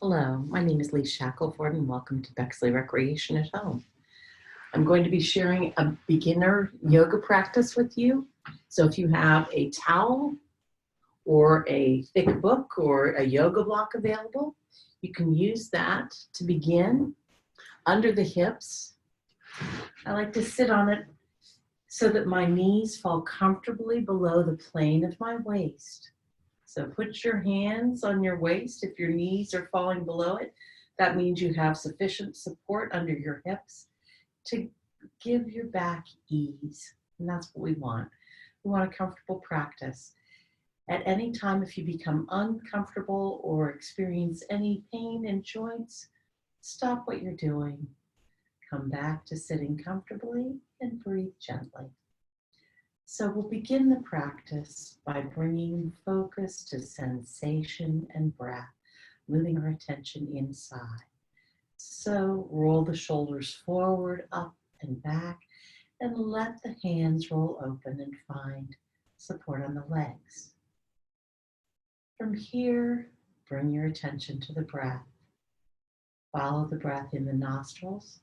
Hello, my name is Lee Shackelford and welcome to Bexley Recreation at Home. I'm going to be sharing a beginner yoga practice with you. So if you have a towel or a thick book or a yoga block available, you can use that to begin under the hips. I like to sit on it so that my knees fall comfortably below the plane of my waist. So put your hands on your waist. If your knees are falling below it, that means you have sufficient support under your hips to give your back ease. And that's what we want. We want a comfortable practice. At any time, if you become uncomfortable or experience any pain in joints, stop what you're doing. Come back to sitting comfortably and breathe gently. So we'll begin the practice by bringing focus to sensation and breath, moving our attention inside. So roll the shoulders forward, up and back, and let the hands roll open and find support on the legs. From here, bring your attention to the breath. Follow the breath in the nostrils,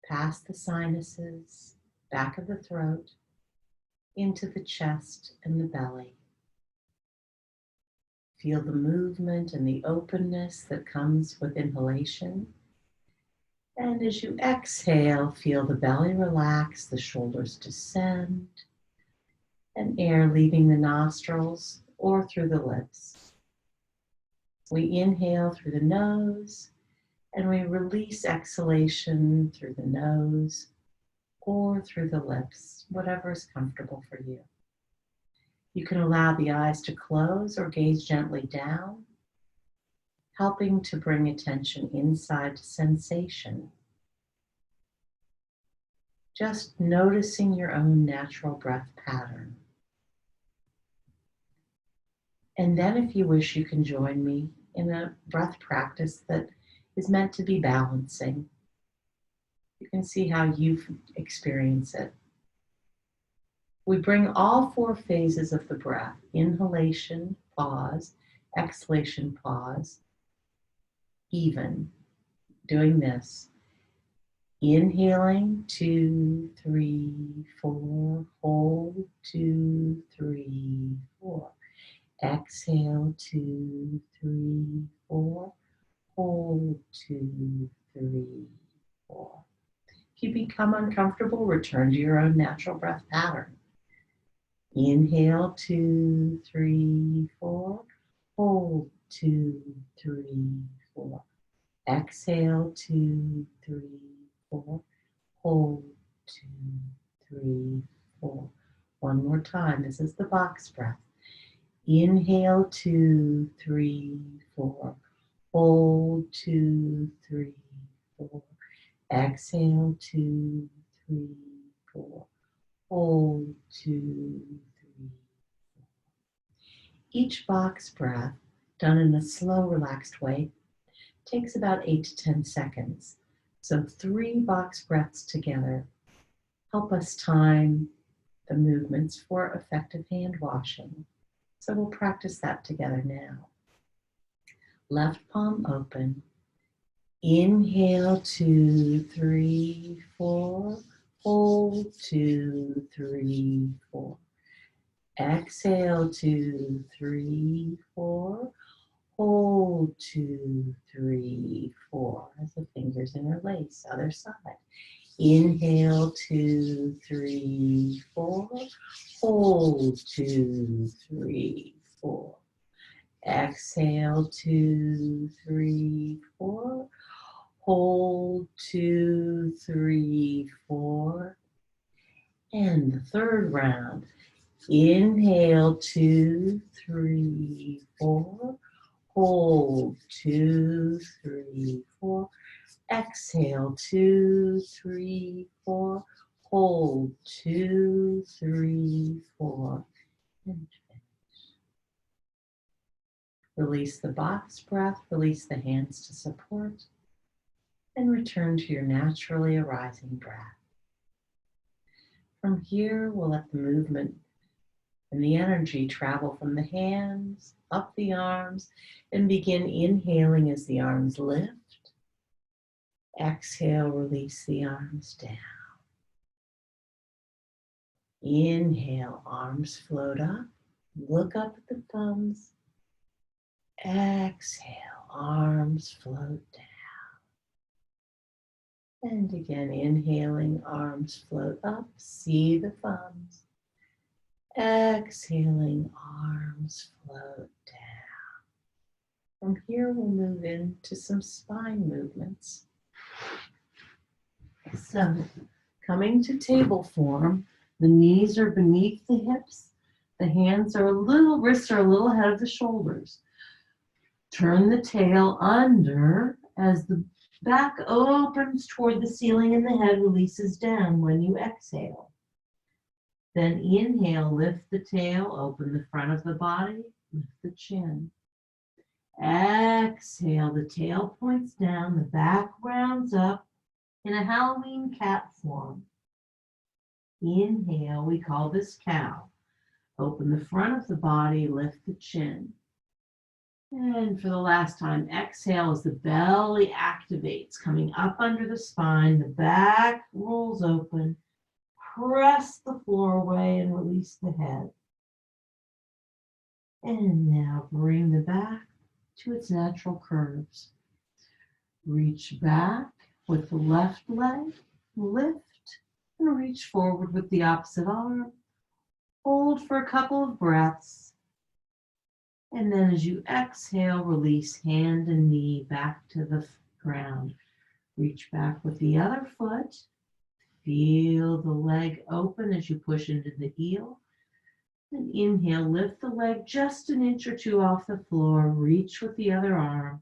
past the sinuses, back of the throat, into the chest and the belly. Feel the movement and the openness that comes with inhalation. And as you exhale, feel the belly relax, the shoulders descend, and air leaving the nostrils or through the lips. We inhale through the nose, and we release exhalation through the nose or through the lips, whatever is comfortable for you. You can allow the eyes to close or gaze gently down, helping to bring attention inside to sensation. Just noticing your own natural breath pattern. And then if you wish, you can join me in a breath practice that is meant to be balancing. You can see how you experience it. We bring all four phases of the breath: inhalation, pause, exhalation, pause, even. Doing this. Inhaling, 2, 3, 4, hold, 2, 3, 4. Exhale, 2, 3, 4, hold, 2, 3, 4. If you become uncomfortable, return to your own natural breath pattern. Inhale, 2, 3, 4. Hold, 2, 3, 4. Exhale, 2, 3, 4. Hold, 2, 3, 4. One more time. This is the box breath. Inhale, 2, 3, 4. Hold, 2, 3, 4. Exhale, 2, 3, 4. Hold, 2, 3, 4. Each box breath, done in a slow, relaxed way, takes about 8 to 10 seconds. So 3 box breaths together help us time the movements for effective hand washing. So we'll practice that together now. Left palm open. Inhale, 2, 3, 4. Hold, 2, 3, 4. Exhale, 2, 3, 4. Hold, 2, 3, 4. As the fingers interlace. Other side. Inhale, 2, 3, 4. Hold, 2, 3, 4. Exhale, 2, 3, 4. Hold, 2, 3, 4. And the third round. Inhale, 2, 3, 4. Hold, 2, 3, 4. Exhale, 2, 3, 4. Hold, 2, 3, 4. And finish. Release the box breath, release the hands to support, and return to your naturally arising breath. From here, we'll let the movement and the energy travel from the hands up the arms, and begin inhaling as the arms lift. Exhale, release the arms down. Inhale, arms float up. Look up at the thumbs. Exhale, arms float down. And again, inhaling, arms float up. See the thumbs. Exhaling, arms float down. From here, we'll move into some spine movements. So, coming to table form, the knees are beneath the hips. The hands are wrists are a little ahead of the shoulders. Turn the tail under as the back opens toward the ceiling and the head releases down when you exhale. Then inhale, lift the tail, open the front of the body, lift the chin. Exhale, the tail points down, the back rounds up in a Halloween cat form. Inhale, we call this cow. Open the front of the body, lift the chin. And for the last time, exhale as the belly activates, coming up under the spine, the back rolls open. Press the floor away and release the head. And now bring the back to its natural curves. Reach back with the left leg, lift, and reach forward with the opposite arm. Hold for a couple of breaths. And then as you exhale, release hand and knee back to the ground. Reach back with the other foot. Feel the leg open as you push into the heel. And inhale, lift the leg just an inch or two off the floor. Reach with the other arm.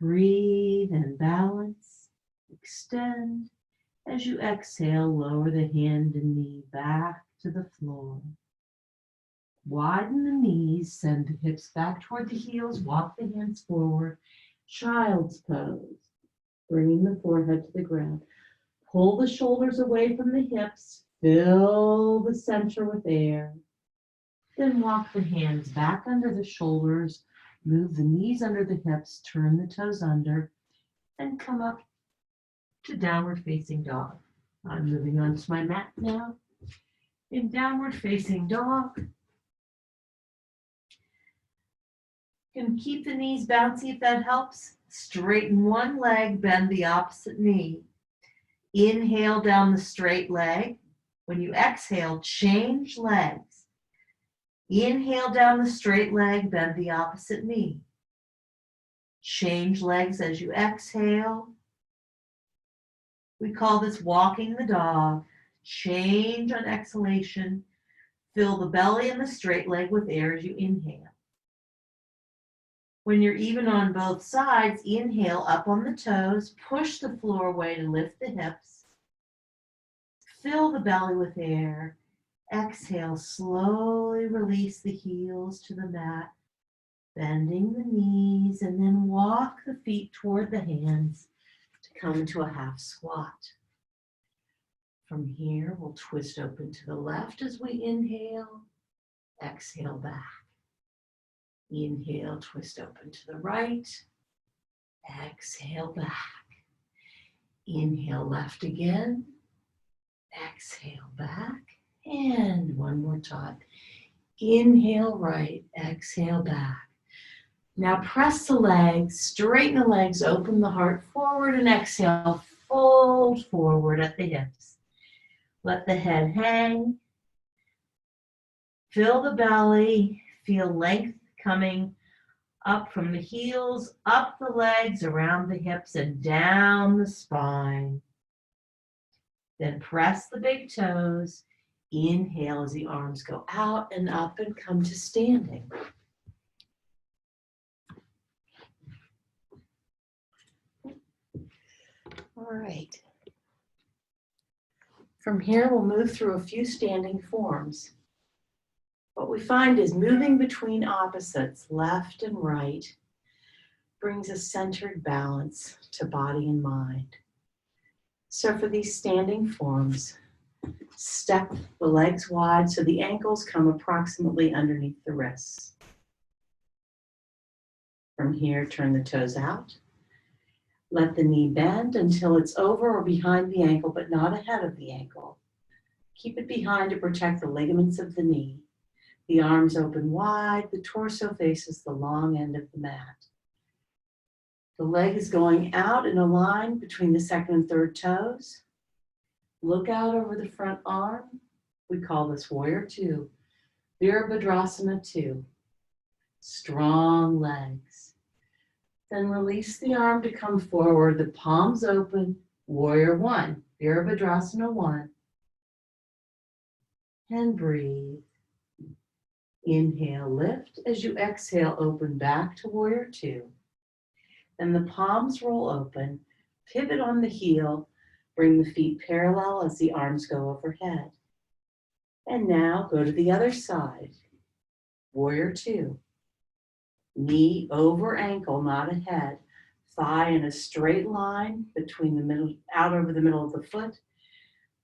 Breathe and balance. Extend. As you exhale, lower the hand and knee back to the floor. Widen the knees, send the hips back toward the heels, walk the hands forward. Child's pose. Bringing the forehead to the ground. Pull the shoulders away from the hips. Fill the center with air. Then walk the hands back under the shoulders. Move the knees under the hips. Turn the toes under. And come up to downward facing dog. I'm moving on to my mat now. In downward facing dog, you can keep the knees bouncy if that helps. Straighten one leg, bend the opposite knee. Inhale down the straight leg. When you exhale, change legs. Inhale down the straight leg, bend the opposite knee. Change legs as you exhale. We call this walking the dog. Change on exhalation. Fill the belly and the straight leg with air as you inhale. When you're even on both sides, inhale up on the toes, push the floor away to lift the hips. Fill the belly with air. Exhale, slowly release the heels to the mat, bending the knees, and then walk the feet toward the hands to come to a half squat. From here, we'll twist open to the left as we inhale. Exhale back. Inhale, twist open to the right. Exhale back. Inhale left again. Exhale back. And one more time. Inhale right. Exhale back. Now press the legs, straighten the legs, open the heart forward, and exhale, fold forward at the hips. Let the head hang. Fill the belly. Feel length coming up from the heels, up the legs, around the hips, and down the spine. Then press the big toes. Inhale as the arms go out and up and come to standing. All right. From here, we'll move through a few standing forms. What we find is moving between opposites, left and right, brings a centered balance to body and mind. So for these standing forms, Step the legs wide so the ankles come approximately underneath the wrists. From here, turn the toes out. Let the knee bend until it's over or behind the ankle, but not ahead of the ankle. Keep it behind to protect the ligaments of the knee. The arms open wide, the torso faces the long end of the mat. The leg is going out in a line between the second and third toes. Look out over the front arm. We call this Warrior Two. Virabhadrasana 2. Strong legs. Then release the arm to come forward, the palms open, Warrior 1, Virabhadrasana 1. And breathe. Inhale, lift. As you exhale, open back to Warrior 2. Then the palms roll open, pivot on the heel, bring the feet parallel as the arms go overhead. And now go to the other side. Warrior 2. Knee over ankle, not ahead. Thigh in a straight line between the middle, out over the middle of the foot.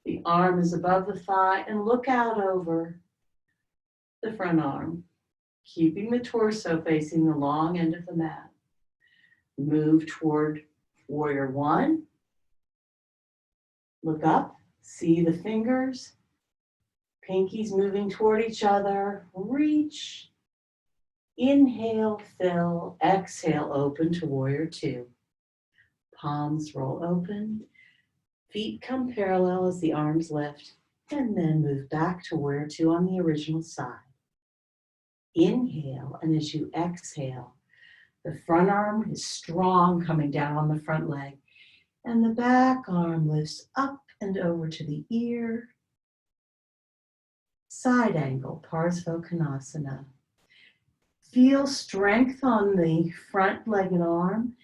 The arm is above the thigh and look out over the front arm, keeping the torso facing the long end of the mat. Move toward Warrior 1. Look up, see the fingers, pinkies moving toward each other. Reach. Inhale, fill. Exhale, open to Warrior 2. Palms roll open. Feet come parallel as the arms lift. And then move back to Warrior 2 on the original side. Inhale, and as you exhale, the front arm is strong, coming down on the front leg. And the back arm lifts up and over to the ear. Side angle, Parsvakonasana. Feel strength on the front leg and arm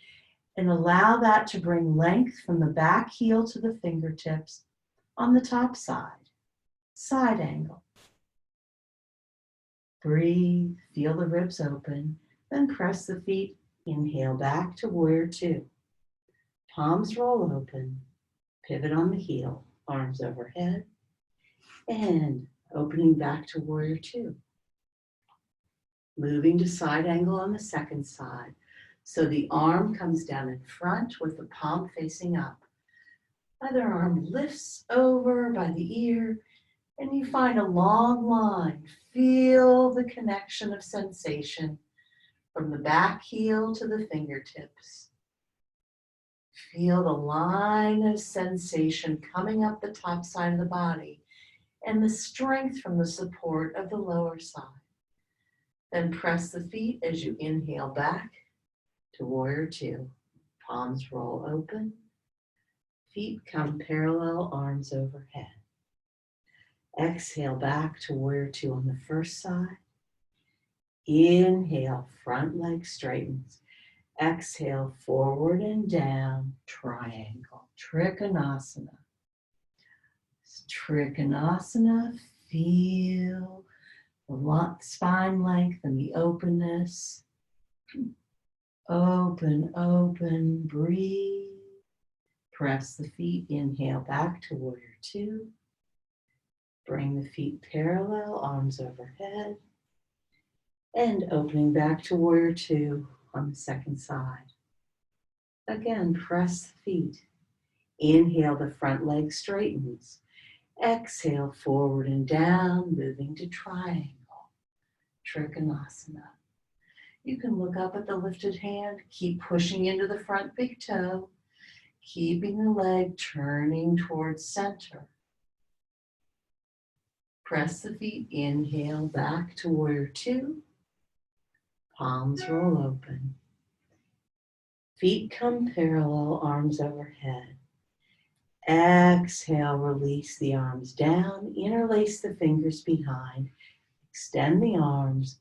and allow that to bring length from the back heel to the fingertips on the top side. Side angle. Breathe, feel the ribs open, then press the feet. Inhale back to Warrior 2. Palms roll open, pivot on the heel, arms overhead, and opening back to Warrior 2. Moving to side angle on the second side. So the arm comes down in front with the palm facing up. Other arm lifts over by the ear, and you find a long line. Feel the connection of sensation from the back heel to the fingertips. Feel the line of sensation coming up the top side of the body and the strength from the support of the lower side. Then press the feet as you inhale back to Warrior 2. Palms roll open. Feet come parallel, arms overhead. Exhale back to Warrior 2 on the first side. Inhale, front leg straightens. Exhale, forward and down, triangle, Trikonasana. Trikonasana, feel the spine length and the openness. Open, open, breathe. Press the feet, inhale back to Warrior 2. Bring the feet parallel, arms overhead. And opening back to Warrior 2 on the second side. Again, press the feet. Inhale, the front leg straightens. Exhale, forward and down, moving to triangle, Trikonasana. You can look up at the lifted hand, keep pushing into the front big toe, keeping the leg turning towards center. Press the feet, inhale back to Warrior 2. Palms roll open. Feet come parallel, arms overhead. Exhale, release the arms down, interlace the fingers behind, extend the arms,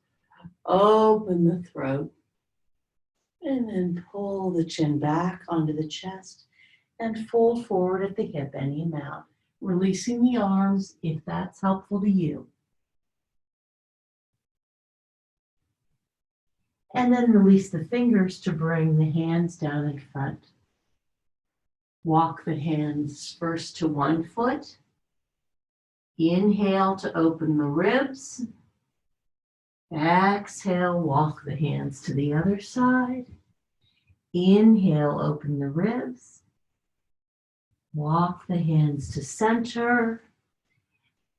open the throat, and then pull the chin back onto the chest and fold forward at the hip any amount, releasing the arms if that's helpful to you. And then release the fingers to bring the hands down in front. Walk the hands first to one foot, Inhale to open the ribs. Exhale, walk the hands to the other side. Inhale, open the ribs. Walk the hands to center.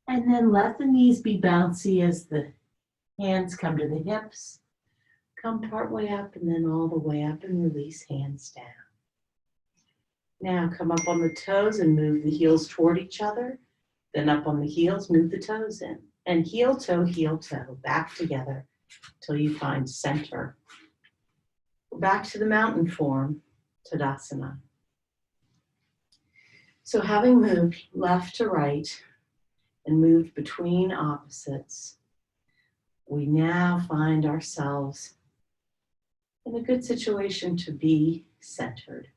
And then let the knees be bouncy as the hands come to the hips. Come partway up and then all the way up and release hands down. Now come up on the toes and move the heels toward each other. Then up on the heels, move the toes in. And heel, toe, back together till you find center. Back to the mountain form, Tadasana. So having moved left to right and moved between opposites, we now find ourselves in a good situation to be centered.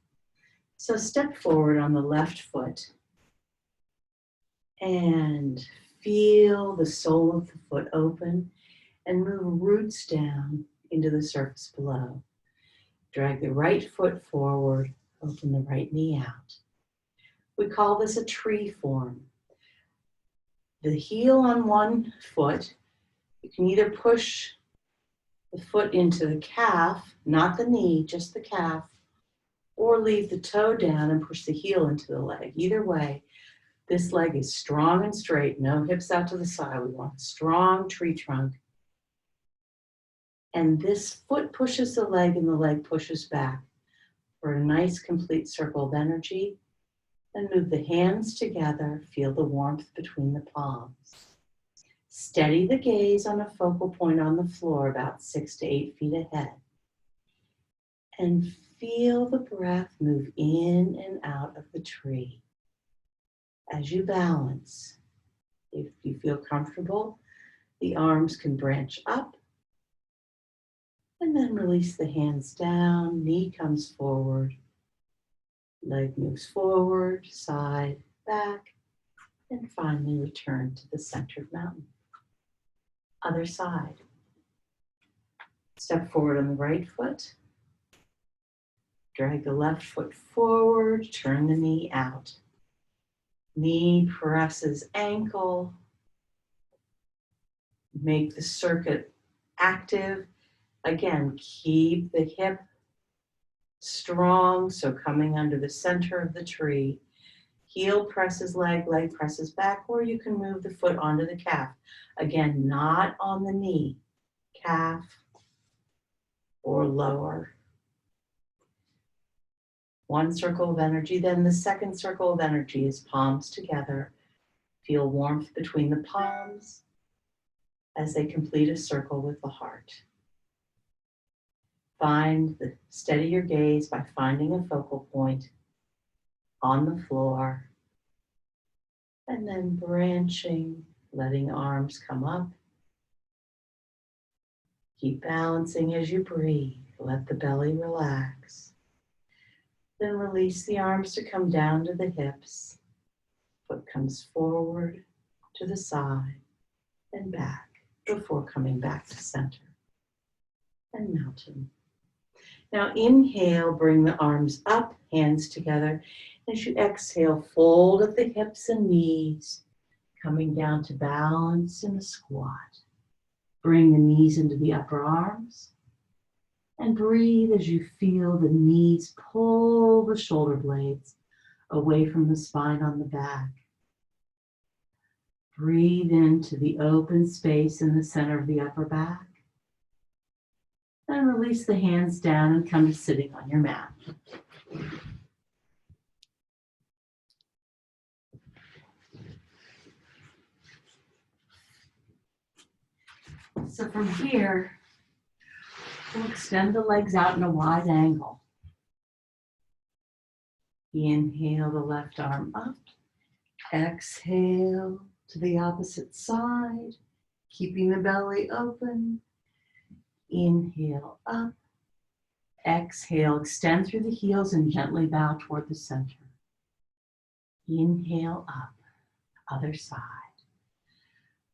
So step forward on the left foot and feel the sole of the foot open and move roots down into the surface below. Drag the right foot forward, open the right knee out. We call this a tree form. The heel on one foot, you can either push the foot into the calf, not the knee, just the calf, or leave the toe down and push the heel into the leg. Either way, this leg is strong and straight, no hips out to the side. We want a strong tree trunk. And this foot pushes the leg and the leg pushes back for a nice complete circle of energy. And move the hands together, feel the warmth between the palms. Steady the gaze on a focal point on the floor about 6 to 8 feet ahead. And feel the breath move in and out of the tree. As you balance, if you feel comfortable, the arms can branch up. And then release the hands down, knee comes forward. Leg moves forward, side, back, and finally return to the centered mountain. Other side. Step forward on the right foot. Drag the left foot forward, turn the knee out. Knee presses ankle. Make the circuit active. Again, keep the hip strong, so coming under the center of the tree. Heel presses leg, leg presses back, or you can move the foot onto the calf. Again, not on the knee, calf or lower. One circle of energy, then the second circle of energy is palms together. Feel warmth between the palms as they complete a circle with the heart. Steady your gaze by finding a focal point on the floor and then branching, letting arms come up. Keep balancing as you breathe. Let the belly relax. Then release the arms to come down to the hips. Foot comes forward to the side and back before coming back to center and mountain. Now inhale, bring the arms up, hands together. As you exhale, fold at the hips and knees, coming down to balance in a squat. Bring the knees into the upper arms and breathe as you feel the knees pull the shoulder blades away from the spine on the back. Breathe into the open space in the center of the upper back. Then release the hands down and come to sitting on your mat. So from here, we'll extend the legs out in a wide angle. Inhale the left arm up. Exhale to the opposite side, keeping the belly open. Inhale up. Exhale, extend through the heels and gently bow toward the center. Inhale up, other side.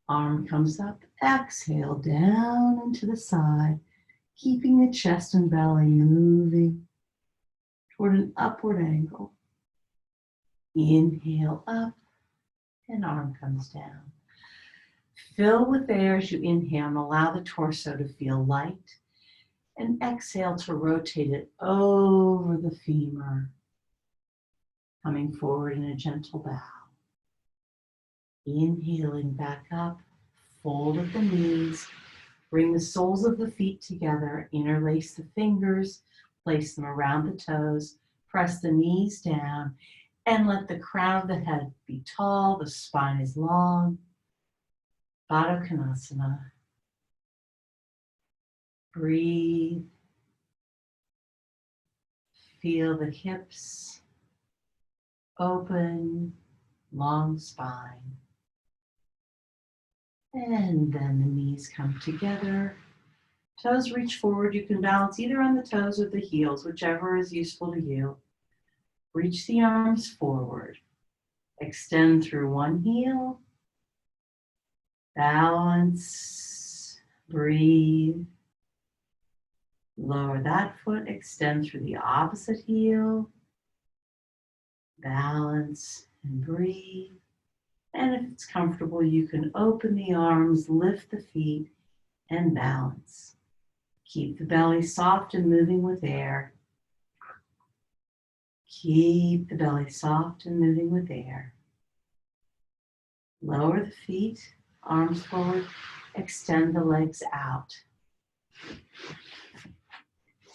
Arm comes up, exhale down and to the side, keeping the chest and belly moving toward an upward angle. Inhale up and arm comes down. Fill with air as you inhale and allow the torso to feel light. And exhale to rotate it over the femur, coming forward in a gentle bow. Inhaling back up, fold at the knees, bring the soles of the feet together, interlace the fingers, place them around the toes, press the knees down, and let the crown of the head be tall, the spine is long. Baddha Konasana. Breathe. Feel the hips open, long spine. And then the knees come together. Toes reach forward. You can balance either on the toes or the heels, whichever is useful to you. Reach the arms forward. Extend through one heel. Balance. Breathe. Lower that foot. Extend through the opposite heel. Balance and breathe. And if it's comfortable, you can open the arms, lift the feet, and balance. Keep the belly soft and moving with air. Keep the belly soft and moving with air. Lower the feet, arms forward, extend the legs out.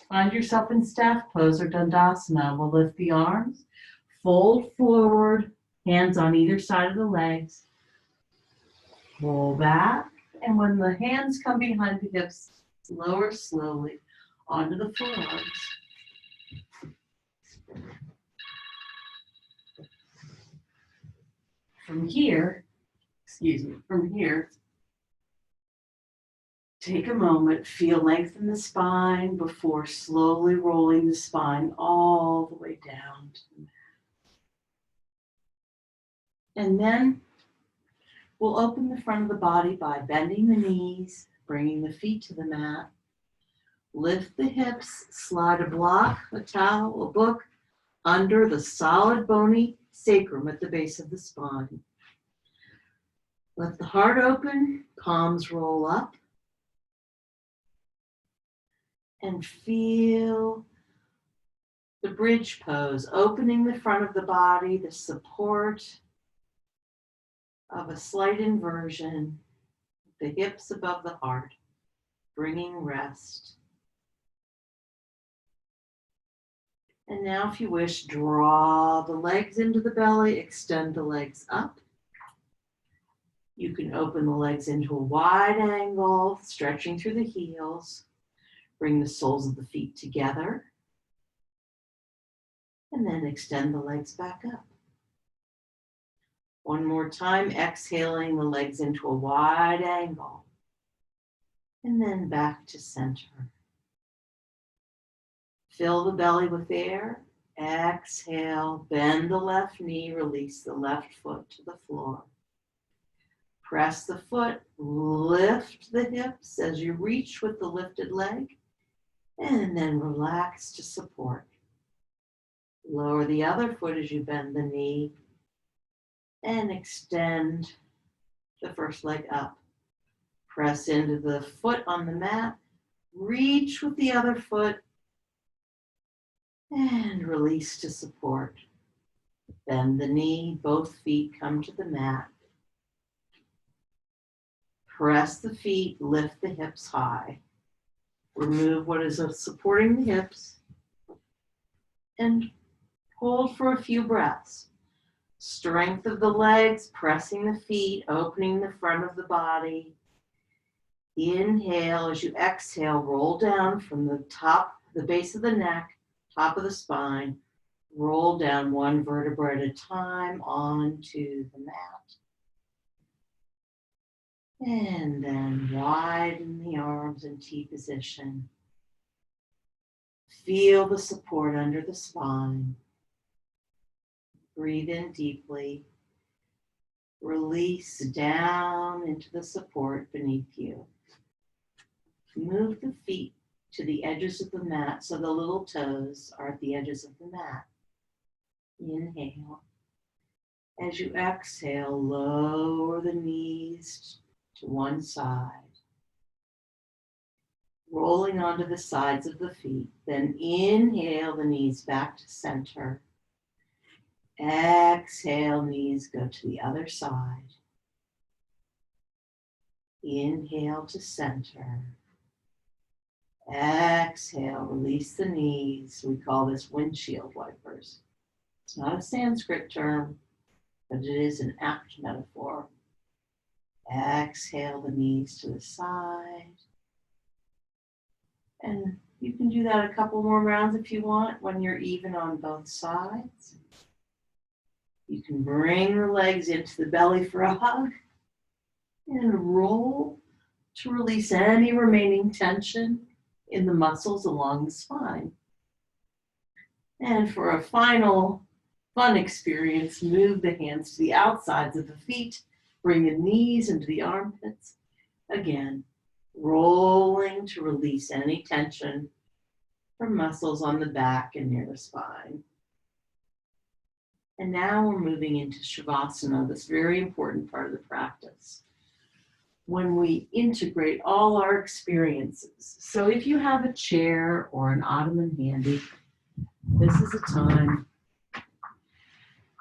Find yourself in staff pose or Dandasana. We'll lift the arms, fold forward, hands on either side of the legs. Pull back, and when the hands come behind the hips, lower slowly onto the forearms. From here, take a moment, feel length in the spine before slowly rolling the spine all the way down to the mat. And then we'll open the front of the body by bending the knees, bringing the feet to the mat. Lift the hips, slide a block, a towel, a book under the solid bony sacrum at the base of the spine. Let the heart open, palms roll up. And feel the bridge pose, opening the front of the body, the support of a slight inversion, the hips above the heart, bringing rest. And now, if you wish, draw the legs into the belly, extend the legs up. You can open the legs into a wide angle, stretching through the heels. Bring the soles of the feet together. And then extend the legs back up. One more time, exhaling the legs into a wide angle. And then back to center. Fill the belly with air. Exhale, bend the left knee, release the left foot to the floor. Press the foot, lift the hips as you reach with the lifted leg, and then relax to support. Lower the other foot as you bend the knee, and extend the first leg up. Press into the foot on the mat, reach with the other foot, and release to support. Bend the knee, both feet come to the mat. Press the feet, lift the hips high. Remove what is supporting the hips and hold for a few breaths. Strength of the legs, pressing the feet, opening the front of the body. Inhale. As you exhale, roll down from the top, the base of the neck, top of the spine. Roll down one vertebra at a time onto the mat. And then widen the arms in T position. Feel the support under the spine. Breathe in deeply. Release down into the support beneath you. Move the feet to the edges of the mat so the little toes are at the edges of the mat. Inhale. As you exhale, lower the knees to one side, rolling onto the sides of the feet. Then inhale the knees back to center. Exhale, knees go to the other side. Inhale to center. Exhale, release the knees. We call this windshield wipers. It's not a Sanskrit term, but it is an apt metaphor. Exhale the knees to the side. And you can do that a couple more rounds if you want when you're even on both sides. You can bring the legs into the belly for a hug and roll to release any remaining tension in the muscles along the spine. And for a final fun experience, move the hands to the outsides of the feet, bring the knees into the armpits. Again, rolling to release any tension from muscles on the back and near the spine. And now we're moving into Shavasana, this very important part of the practice, when we integrate all our experiences. So if you have a chair or an ottoman handy, this is a time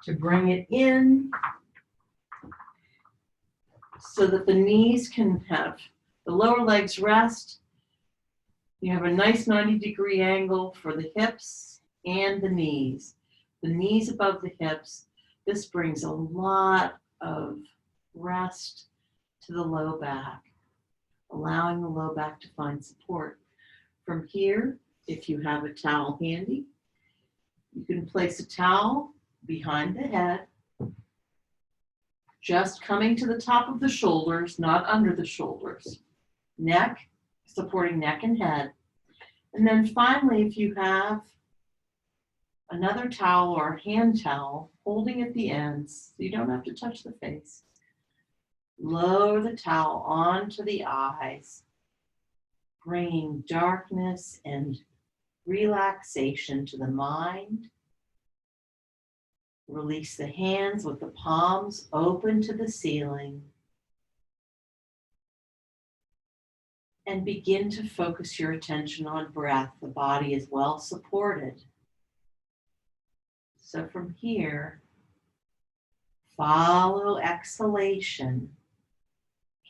to bring it in so that the knees can have the lower legs rest. You have a nice 90-degree angle for the hips and the knees. The knees above the hips. This brings a lot of rest to the low back, allowing the low back to find support. From here, if you have a towel handy, you can place a towel behind the head, just coming to the top of the shoulders, not under the shoulders. Neck, supporting neck and head. And then finally, if you have another towel or a hand towel, holding at the ends, so you don't have to touch the face. Lower the towel onto the eyes, bringing darkness and relaxation to the mind. Release the hands with the palms open to the ceiling. And begin to focus your attention on breath. The body is well supported. So from here, follow exhalation,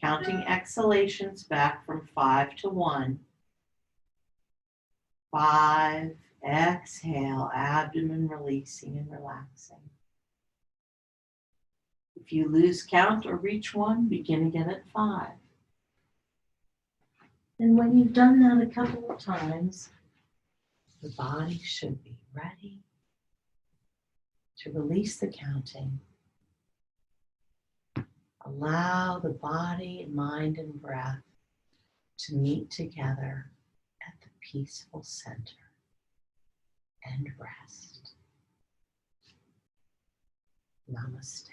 counting exhalations back from 5 to 1. 5, exhale, abdomen releasing and relaxing. If you lose count or reach 1, begin again at 5. And when you've done that a couple of times, the body should be ready to release the counting. Allow the body, mind, and breath to meet together at the peaceful center and rest. Namaste.